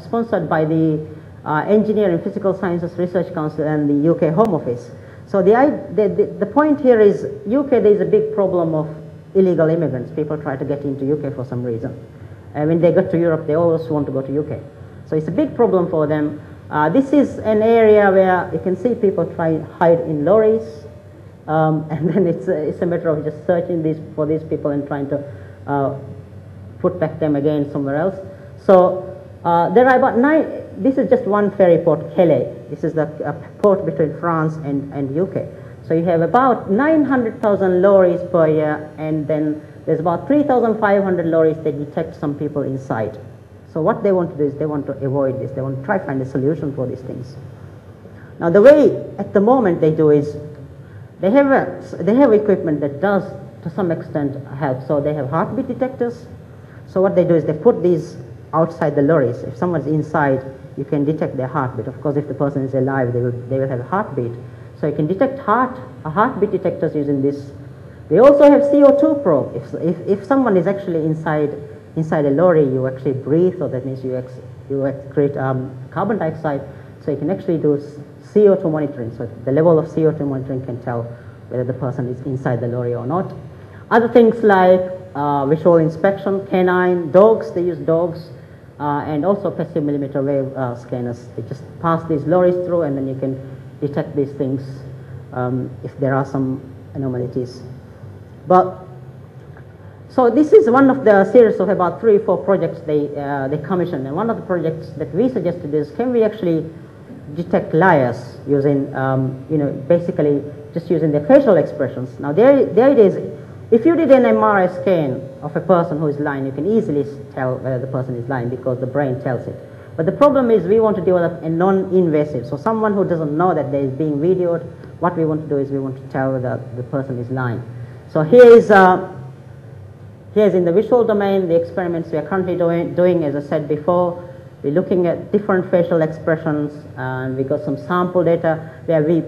sponsored by the Engineering Physical Sciences Research Council and the UK Home Office. So the point here is UK, there is a big problem of illegal immigrants. People try to get into UK for some reason. And when they get to Europe, they always want to go to UK. So it's a big problem for them. This is an area where you can see people try to hide in lorries. And then it's a matter of just searching for these people and trying to put back them again somewhere else. So there are about 9, this is just one ferry port, Calais. This is the port between France and UK. So you have about 900,000 lorries per year, and then there's about 3,500 lorries that detect some people inside. So what they want to do is they want to avoid this. They want to try to find a solution for these things. Now the way at the moment they do is they have equipment that does to some extent help. So they have heartbeat detectors. So what they do is they put these outside the lorries. If someone's inside, you can detect their heartbeat. Of course, if the person is alive, they will have a heartbeat. So you can detect heartbeat detectors using this. They also have CO2 probe. If someone is actually inside a lorry, you actually breathe, so that means you create carbon dioxide. So you can actually do CO2 monitoring. So the level of CO2 monitoring can tell whether the person is inside the lorry or not. Other things like visual inspection, canine, dogs, they use dogs, and also passive millimeter wave scanners. They just pass these lorries through, and then you can detect these things if there are some anomalies. So this is one of the series of about 3 or 4 projects they commissioned, and one of the projects that we suggested is, can we actually detect liars using, basically just using their facial expressions. Now the idea is, if you did an MRI scan of a person who is lying, you can easily tell whether the person is lying because the brain tells it. But the problem is we want to develop a non-invasive, so someone who doesn't know that they is being videoed, what we want to do is we want to tell whether the person is lying. So here's in the visual domain, the experiments we are currently doing, as I said before. We're looking at different facial expressions, and we got some sample data where we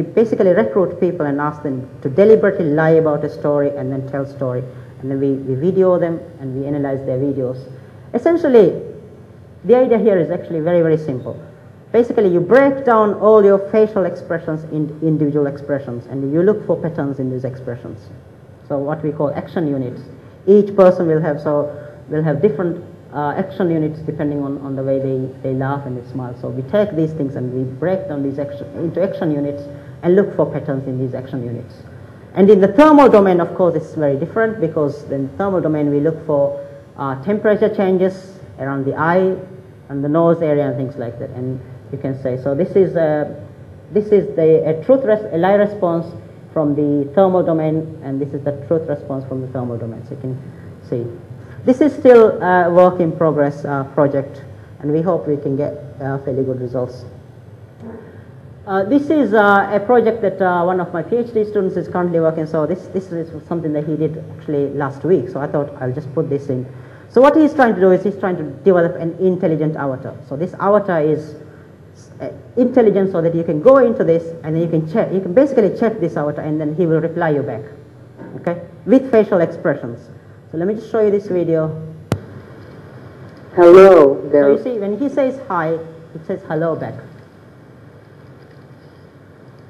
basically recruit people and ask them to deliberately lie about a story and then tell a story. And then we video them and we analyze their videos. Essentially, the idea here is actually very, very simple. Basically, you break down all your facial expressions into individual expressions, and you look for patterns in these expressions. So what we call action units. Each person will have different action units depending on the way they laugh and they smile. So we take these things and we break down these into action units and look for patterns in these action units. And in the thermal domain, of course, it's very different, because in the thermal domain we look for temperature changes around the eye and the nose area and things like that. And you can say, so this is a lie response from the thermal domain, and this is the truth response from the thermal domain. So you can see. This is still a work in progress project, and we hope we can get fairly good results. This is a project that one of my PhD students is currently working. So this is something that he did actually last week. So I thought I'll just put this in. So what he's trying to do is he's trying to develop an intelligent avatar. So this avatar is intelligent, so that you can go into this and then you can check. You can basically check this avatar, and then he will reply you back, okay, with facial expressions. So let me just show you this video. Hello there. So you see, when he says hi, it says hello back.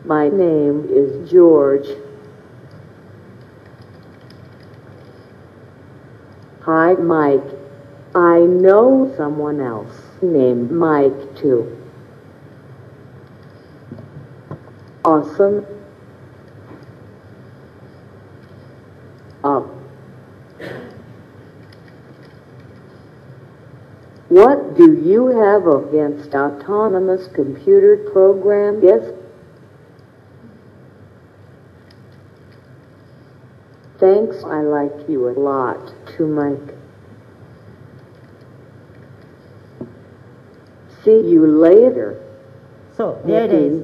My name is George. Hi, Mike. I know someone else named Mike too. Awesome. What do you have against autonomous computer programs? Yes? Thanks, I like you a lot too, Mike. See you later. So the idea is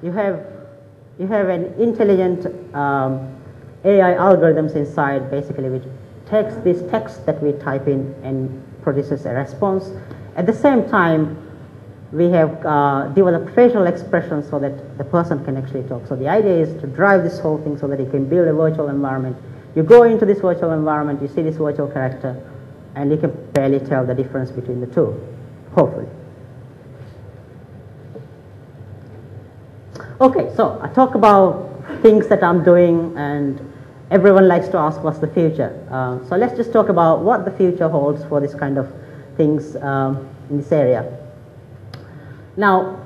you have an intelligent AI algorithms inside, basically, which takes this text that we type in and produces a response. At the same time, we have developed facial expressions so that the person can actually talk. So the idea is to drive this whole thing so that you can build a virtual environment. You go into this virtual environment, you see this virtual character, and you can barely tell the difference between the two, hopefully. Okay, so I talk about things that I'm doing, and everyone likes to ask what's the future. So let's just talk about what the future holds for this kind of things in this area. Now,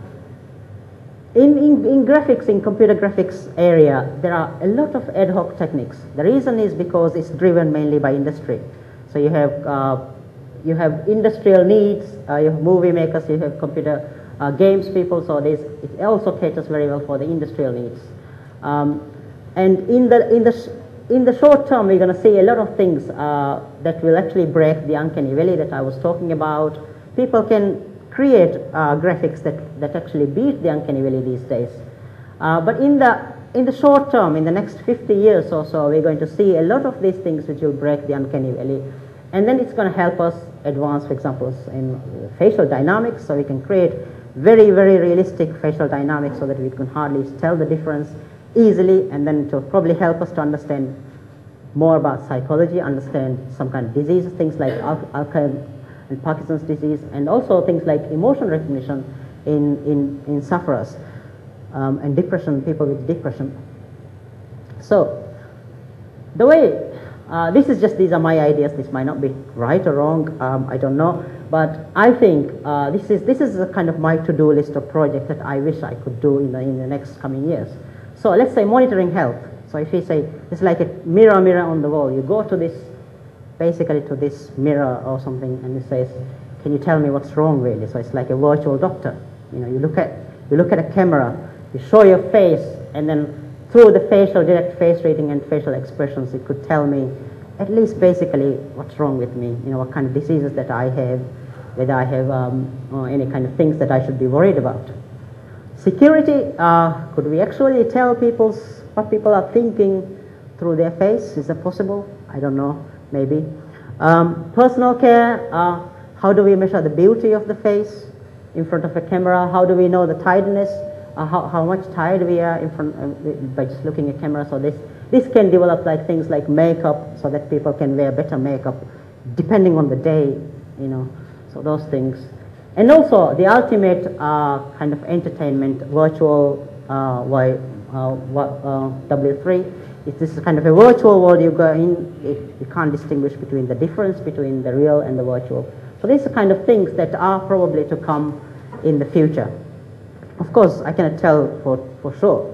in graphics, in computer graphics area, there are a lot of ad hoc techniques. The reason is because it's driven mainly by industry. So you have industrial needs, you have movie makers, you have computer games people, so it also caters very well for the industrial needs. And in the short term, we're going to see a lot of things that will actually break the Uncanny Valley that I was talking about. People can create graphics that actually beat the Uncanny Valley these days. But in the short term, in the next 50 years or so, we're going to see a lot of these things which will break the Uncanny Valley. And then it's going to help us advance, for example, in facial dynamics, so we can create very, very realistic facial dynamics so that we can hardly tell the difference easily, and then it will probably help us to understand more about psychology, understand some kind of diseases, things like Alzheimer's and Parkinson's disease, and also things like emotion recognition in sufferers and depression, people with depression. So the way, these are my ideas, this might not be right or wrong, I don't know, but I think this is a kind of my to-do list of projects that I wish I could do in the next coming years. So let's say monitoring health. So if you say, it's like a mirror on the wall, you go to this, basically to this mirror or something, and it says, can you tell me what's wrong really? So it's like a virtual doctor. You know, you look at a camera, you show your face, and then through the direct face reading and facial expressions, it could tell me at least basically what's wrong with me, you know, what kind of diseases that I have, whether I have any kind of things that I should be worried about. Security, could we actually tell what people are thinking through their face? Is that possible? I don't know, maybe. Personal care, how do we measure the beauty of the face in front of a camera? How do we know the tiredness, how much tired we are by just looking at a camera? So this can develop like things like makeup, so that people can wear better makeup depending on the day, you know, so those things. And also the ultimate kind of entertainment, virtual W3. This is kind of a virtual world you go in, you can't distinguish between the difference between the real and the virtual. So these are kind of things that are probably to come in the future. Of course, I cannot tell for sure.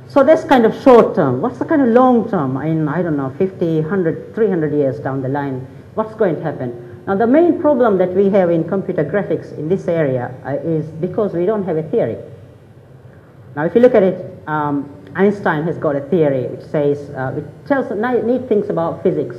So that's kind of short term. What's the kind of long term? I don't know, 50, 100, 300 years down the line, what's going to happen? Now the main problem that we have in computer graphics in this area is because we don't have a theory. Now if you look at it, Einstein has got a theory which says, which tells neat things about physics.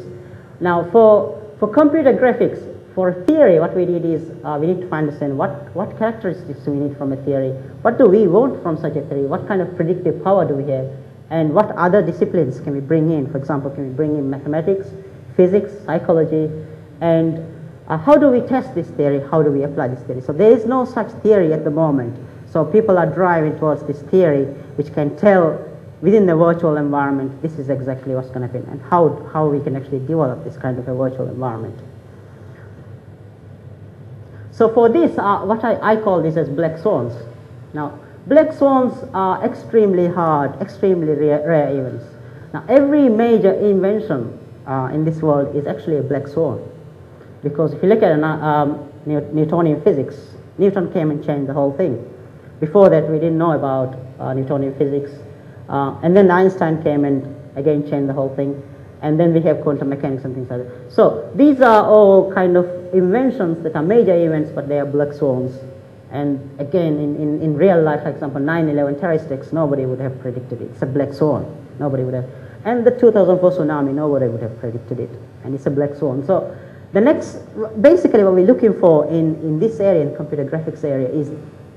Now for computer graphics, for a theory, what we need is, we need to understand what characteristics do we need from a theory, what do we want from such a theory, what kind of predictive power do we have, and what other disciplines can we bring in. For example, can we bring in mathematics, physics, psychology, and how do we test this theory, how do we apply this theory? So there is no such theory at the moment. So people are driving towards this theory which can tell within the virtual environment this is exactly what's going to happen, and how we can actually develop this kind of a virtual environment. So for this, what I call this as black swans. Now, black swans are extremely hard, extremely rare events. Now, every major invention in this world is actually a black swan. Because if you look at Newtonian physics, Newton came and changed the whole thing. Before that, we didn't know about Newtonian physics. And then Einstein came and again changed the whole thing. And then we have quantum mechanics and things like that. So these are all kind of inventions that are major events, but they are black swans. And again, in real life, for example, 9/11 terrorist attacks, nobody would have predicted it. It's a black swan. Nobody would have. And the 2004 tsunami, nobody would have predicted it. And it's a black swan. So the next, basically what we're looking for in this area, in computer graphics area, is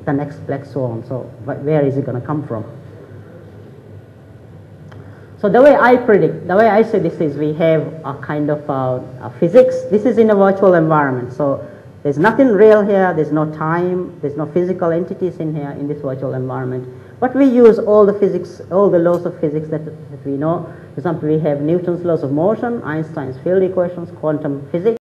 the next black swan. So where is it going to come from? So the way I predict, the way I say this is, we have a kind of a physics. This is in a virtual environment. So there's nothing real here. There's no time. There's no physical entities in here in this virtual environment. But we use all the physics, all the laws of physics that we know. For example, we have Newton's laws of motion, Einstein's field equations, quantum physics.